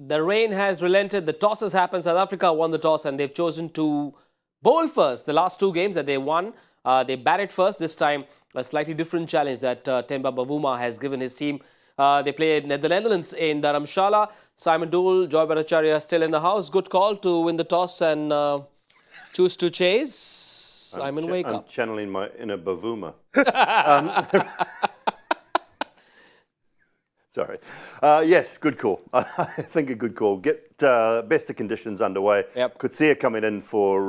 the rain has relented. The toss has happened. South Africa won the toss and they've chosen to bowl first. The last two games that they won, they batted first. This time, a slightly different challenge that Temba Bavuma has given his team. They played the Netherlands in Dharamshala. Simon Doull, Joy Bhattacharjya still in the house. Good call to win the toss and choose to chase. Simon, wake up. I'm channeling my inner Bavuma. Sorry. Yes, good call. I think a good call. Get best of conditions underway. Yep. Coetzee coming in for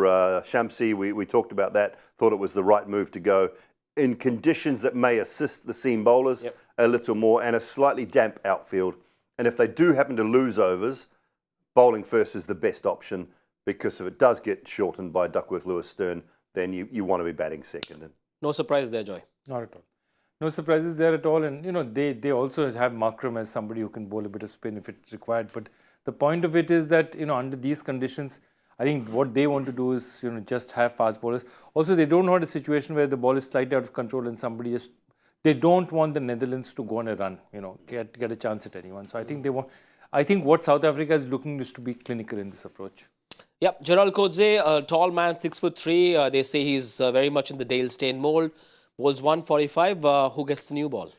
Shamsi. We talked about that. Thought it was the right move to go in conditions that may assist the seam bowlers a little more and a slightly damp outfield. And if they do happen to lose overs, bowling first is the best option because if it does get shortened by Duckworth-Lewis-Stern, then you want to be batting second. No surprise there, Joy. Not at all. No surprises there at all. And, they also have Markram as somebody who can bowl a bit of spin if it's required. But the point of it is that, under these conditions, I think what they want to do is, just have fast bowlers. Also, they don't want a situation where the ball is slightly out of control and somebody just... They don't want the Netherlands to go on a run, get a chance at anyone. So I think I think what South Africa is looking is to be clinical in this approach. Yep, Gerald Coetzee, a tall man, 6'3". They say he's very much in the Dale Steyn mold. Bowls 145. Who gets the new ball?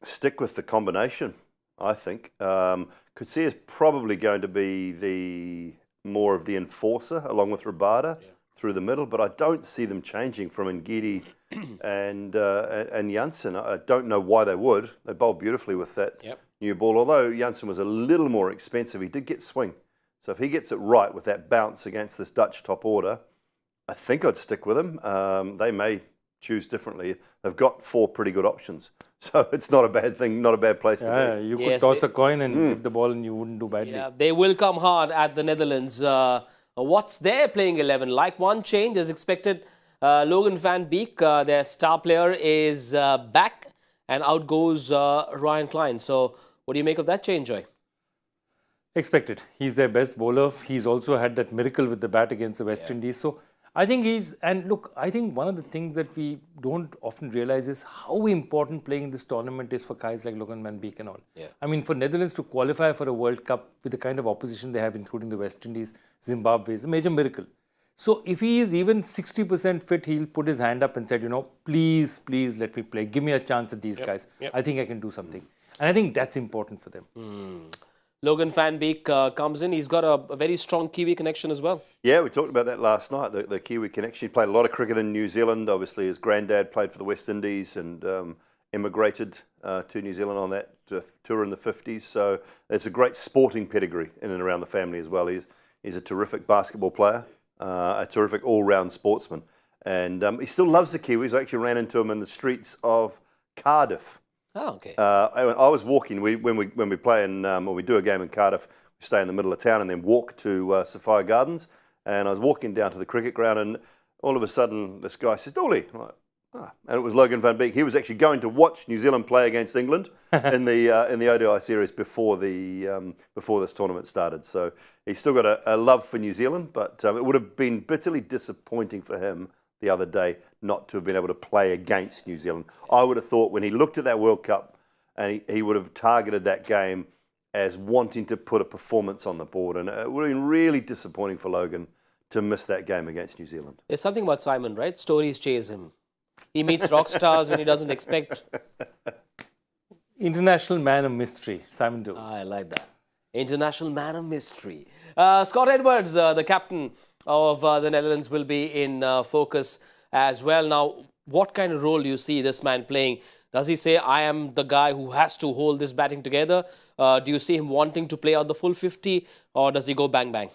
Stick with the combination, I think. Coetzee is probably going to be more of the enforcer along with Rabada through the middle, but I don't see them changing from Ngidi and Janssen. I don't know why they would. They bowled beautifully with that new ball. Although Janssen was a little more expensive, he did get swing. So if he gets it right with that bounce against this Dutch top order, I think I'd stick with him. They may choose differently. They've got 4 pretty good options. So it's not a bad thing, not a bad place to be. You could toss a coin and give the ball and you wouldn't do badly. Yeah, they will come hard at the Netherlands. What's their playing 11? Like one change as expected. Logan van Beek, their star player, is back and out goes Ryan Klein. So what do you make of that change, Joy? Expected. He's their best bowler. He's also had that miracle with the bat against the West Indies. So I think I think one of the things that we don't often realize is how important playing in this tournament is for guys like Logan van Beek and all. Yeah. I mean, for Netherlands to qualify for a World Cup with the kind of opposition they have, including the West Indies, Zimbabwe, is a major miracle. So if he is even 60% fit, he'll put his hand up and said, please let me play. Give me a chance at these guys. I think I can do something. And I think that's important for them. Logan van Beek comes in. He's got a very strong Kiwi connection as well. Yeah, we talked about that last night, the Kiwi connection. He played a lot of cricket in New Zealand. Obviously, his granddad played for the West Indies and emigrated to New Zealand on that tour in the 50s. So it's a great sporting pedigree in and around the family as well. He's a terrific basketball player, a terrific all-round sportsman. And he still loves the Kiwis. I actually ran into him in the streets of Cardiff. Oh, okay. I was walking. When we play in, or we do a game in Cardiff, we stay in the middle of town and then walk to Sophia Gardens. And I was walking down to the cricket ground, and all of a sudden, this guy says, "Doull." And it was Logan van Beek. He was actually going to watch New Zealand play against England in the ODI series before this tournament started. So he's still got a love for New Zealand, but it would have been bitterly disappointing for him the other day not to have been able to play against New Zealand. I would have thought when he looked at that World Cup and he would have targeted that game as wanting to put a performance on the board, and it would have been really disappointing for Logan to miss that game against New Zealand. There's something about Simon, right? Stories chase him. He meets rock stars when he doesn't expect. International man of mystery, Simon Doull. I like that. International man of mystery. Scott Edwards, the captain of the Netherlands, will be in focus as well. Now, what kind of role do you see this man playing? Does he say, I am the guy who has to hold this batting together? Do you see him wanting to play out the full 50, or does he go bang, bang?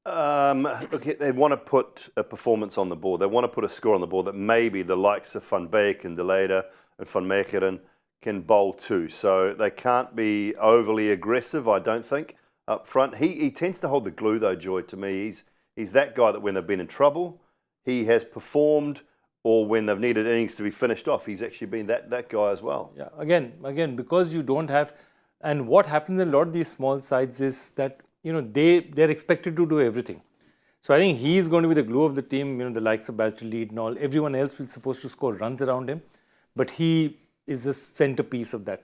Look, they want to put a performance on the board. They want to put a score on the board that maybe the likes of Van Beek and De Leyder and Van Meekeren can bowl to. So they can't be overly aggressive, I don't think, up front. He tends to hold the glue, though, Joy, to me. He's that guy that when they've been in trouble, he has performed, or when they've needed innings to be finished off, he's actually been that guy as well. Yeah, again, because you don't have... And what happens in a lot of these small sides is that they're expected to do everything. So I think he's going to be the glue of the team. The likes of Basdale Lead and all. Everyone else is supposed to score runs around him, but he is the centerpiece of that.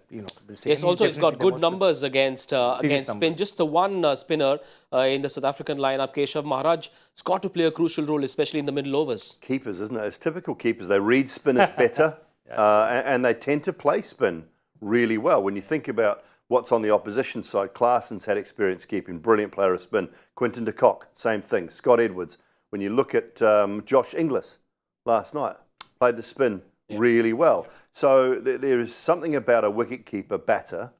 Yes, also it's got good numbers against spin. numbers. Just the one spinner in the South African lineup, Keshav Maharaj, has got to play a crucial role, especially in the middle overs. Keepers, isn't it? It's typical keepers. They read spinners better, and they tend to play spin really well. When you think about what's on the opposition side, Klaassen's had experience keeping, brilliant player of spin. Quinton de Kock, same thing. Scott Edwards. When you look at Josh Inglis last night, played the spin really well. So there is something about a wicketkeeper batter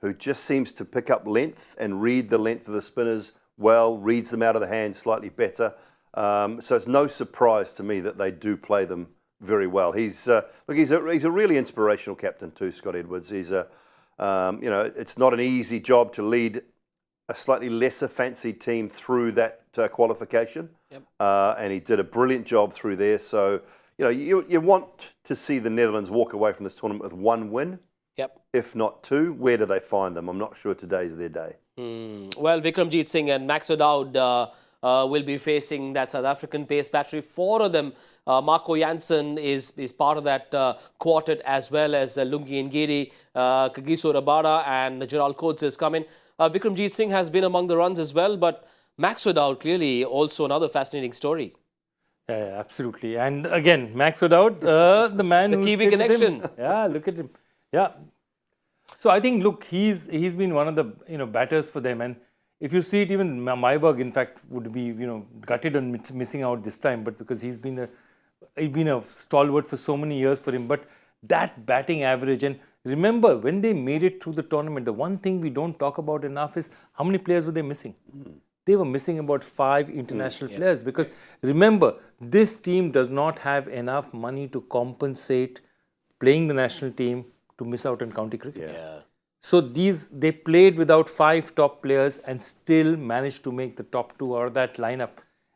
who just seems to pick up length and read the length of the spinners well, reads them out of the hand slightly better. So it's no surprise to me that they do play them very well. He's a really inspirational captain too, Scott Edwards. He's it's not an easy job to lead a slightly lesser fancy team through that qualification, and he did a brilliant job through there. So you want to see the Netherlands walk away from this tournament with one win, if not two. Where do they find them? I'm not sure today's their day. Well, Vikramjit Singh and Max O'Dowd will be facing that South African pace battery. Four of them, Marco Jansen is part of that quartet, as well as Lungi Ngidi, Kagiso Rabada and Gerald Coates is coming. Vikramjit Singh has been among the runs as well, but Max O'Dowd clearly also another fascinating story. Yeah, absolutely. And again, Max O'Dowd, the man the Kiwi connection. Yeah, look at him. Yeah. So I think, look, he's been one of the batters for them, and if you see it, even Myberg, in fact, would be gutted on missing out this time, but because he's been a stalwart for so many years for him. But that batting average, and remember when they made it through the tournament, the one thing we don't talk about enough is how many players were they missing. They were missing about 5 international players, because remember, this team does not have enough money to compensate playing the national team to miss out on county cricket. So they played without 5 top players and still managed to make the top 2 out of that lineup.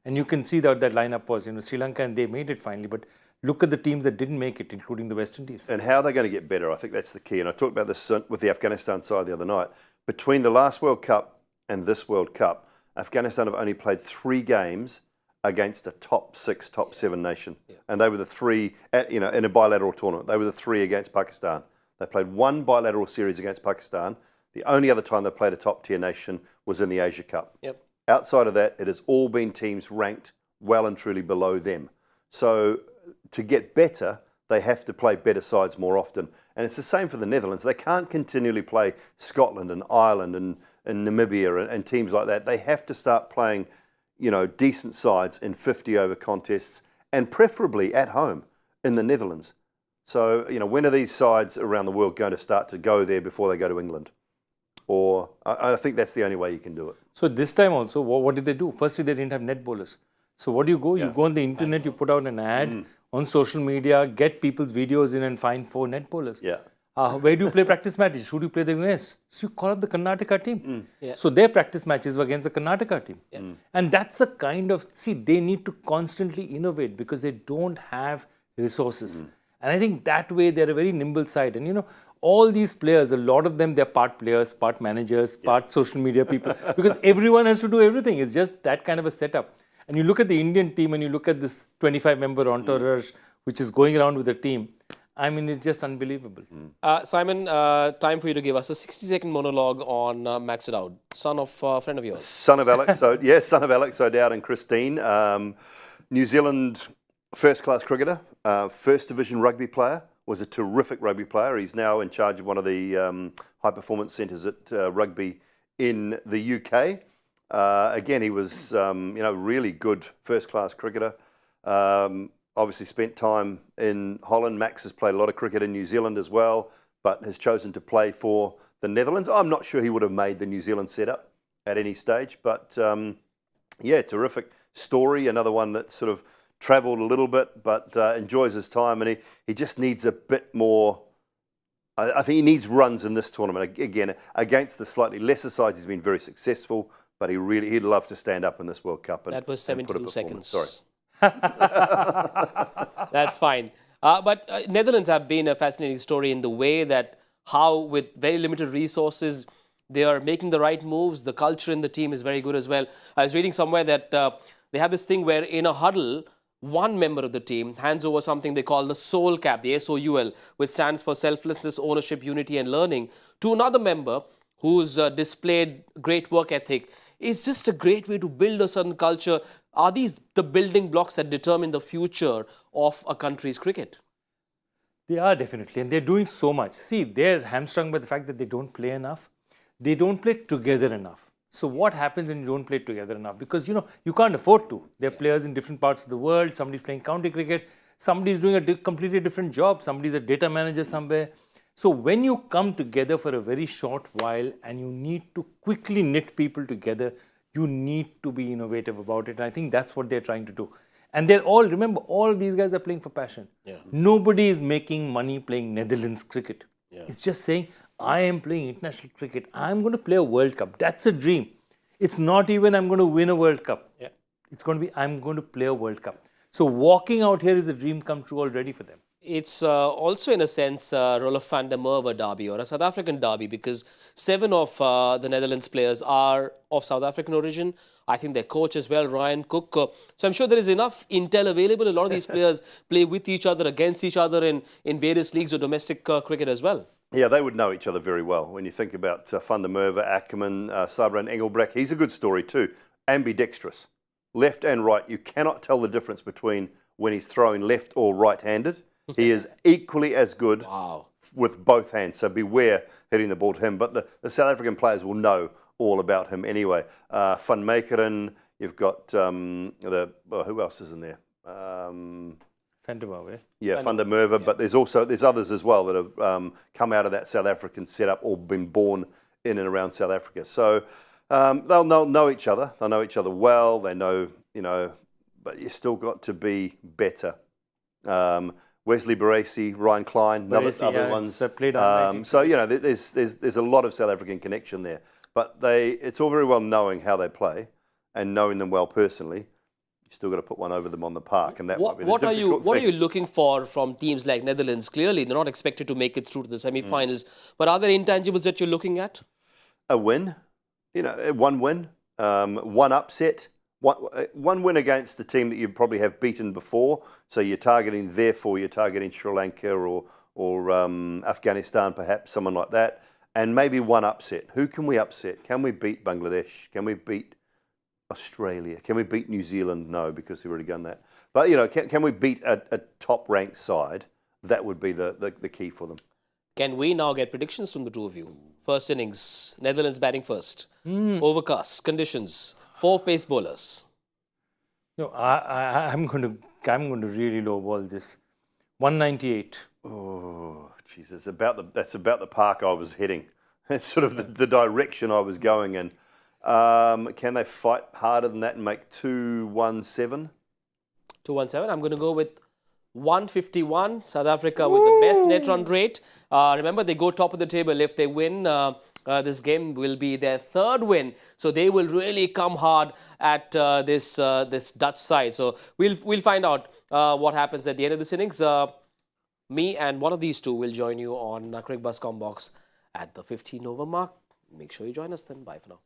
And you can see that lineup was, Sri Lanka, and they made it finally. But look at the teams that didn't make it, including the West Indies. And how they're going to get better, I think that's the key. And I talked about this with the Afghanistan side the other night. Between the last World Cup and this World Cup, Afghanistan have only played 3 games against a top 6, top 7 nation. And they were the 3, in a bilateral tournament. They were the 3 against Pakistan. They played 1 bilateral series against Pakistan. The only other time they played a top-tier nation was in the Asia Cup. Outside of that, it has all been teams ranked well and truly below them. So to get better, they have to play better sides more often. And it's the same for the Netherlands. They can't continually play Scotland and Ireland and Namibia and teams like that. They have to start playing, decent sides in 50-over contests, and preferably at home in the Netherlands. So, when are these sides around the world going to start to go there before they go to England? Or I think that's the only way you can do it. So this time also, what did they do? Firstly, they didn't have net bowlers. So what do you go? You go on the internet, you put out an ad on social media, get people's videos in and find 4 net bowlers. Where do you play practice matches? Who do you play the against? So you call up the Karnataka team. So their practice matches were against the Karnataka team. And that's the kind of, they need to constantly innovate because they don't have resources. And I think that way they're a very nimble side. And all these players, a lot of them, they're part players, part managers, part social media people, because everyone has to do everything. It's just that kind of a setup. And you look at the Indian team and you look at this 25-member entourage, which is going around with the team. I mean, it's just unbelievable. Simon, time for you to give us a 60-second monologue on Max O'Dowd, son of a friend of yours. Son of Alex, son of Alex O'Dowd and Christine. New Zealand first-class cricketer, first division rugby player, was a terrific rugby player. He's now in charge of one of the high-performance centres at rugby in the UK. Again, he was, really good first-class cricketer. Obviously spent time in Holland. Max has played a lot of cricket in New Zealand as well, but has chosen to play for the Netherlands. I'm not sure he would have made the New Zealand setup at any stage, but terrific story. Another one that sort of travelled a little bit, but enjoys his time, and he just needs a bit more. I think he needs runs in this tournament. Again, against the slightly lesser sides, he's been very successful, but he'd love to stand up in this World Cup. That was 72 seconds. Sorry. That's fine. But Netherlands have been a fascinating story in the way that how, with very limited resources, they are making the right moves. The culture in the team is very good as well. I was reading somewhere that they have this thing where in a huddle, one member of the team hands over something they call the soul cap, the SOUL, which stands for selflessness, ownership, unity and learning, to another member who's displayed great work ethic, it's just a great way to build a certain culture. Are these the building blocks that determine the future of a country's cricket? They are definitely, and they're doing so much. See, they're hamstrung by the fact that they don't play enough. They don't play together enough. So what happens when you don't play together enough? Because, you can't afford to. There are players in different parts of the world. Somebody's playing county cricket. Somebody's doing a completely different job. Somebody's a data manager somewhere. So when you come together for a very short while and you need to quickly knit people together, you need to be innovative about it. And I think that's what they're trying to do. And they're all, remember, all these guys are playing for passion. Nobody is making money playing Netherlands cricket. It's just saying, I am playing international cricket. I'm going to play a World Cup. That's a dream. It's not even I'm going to win a World Cup. It's going to be I'm going to play a World Cup. So walking out here is a dream come true already for them. It's also, in a sense, a Roelof van der Merwe derby or a South African derby, because 7 of the Netherlands players are of South African origin. I think their coach as well, Ryan Cook. So I'm sure there is enough intel available. A lot of these players play with each other, against each other in various leagues of domestic cricket as well. Yeah, they would know each other very well. When you think about Van der Merwe, Ackerman, Sabra and Engelbrecht, he's a good story too. Ambidextrous. Left and right. You cannot tell the difference between when he's throwing left or right-handed. He is equally as good with both hands. So beware hitting the ball to him. But the South African players will know all about him anyway. Van Meekeren, you've got who else is in there? Van der Merwe. Yeah, Van der Merwe, but there's others as well that have come out of that South African setup or been born in and around South Africa. So they'll know each other. They'll know each other well. They know, but you still got to be better. Wesley Baresi, Ryan Klein, other ones. So there's a lot of South African connection there. But it's all very well knowing how they play and knowing them well personally. You still got to put one over them on the park, and that might be the difficult thing. What are you looking for from teams like Netherlands? Clearly, they're not expected to make it through to the semi-finals. But are there intangibles that you're looking at? A win, one win, one upset, one win against the team that you probably have beaten before. So you're targeting Sri Lanka or Afghanistan, perhaps someone like that, and maybe one upset. Who can we upset? Can we beat Bangladesh? Can we beat Australia? Can we beat New Zealand? No, because we've already done that. But can we beat a top-ranked side? That would be the key for them. Can we now get predictions from the two of you? First innings, Netherlands batting first. Overcast conditions. 4 pace bowlers. No, I'm going to really lowball this. 198. Oh, Jesus! That's about the park I was heading. That's sort of the direction I was going in. Can they fight harder than that and make 217? 217. I'm going to go with 151. South Africa with the best net run rate. Remember, they go top of the table. If they win, this game will be their 3rd win. So they will really come hard at this Dutch side. So we'll find out what happens at the end of this innings. Me and one of these two will join you on Cricbuzz Combox at the 15 over mark. Make sure you join us then. Bye for now.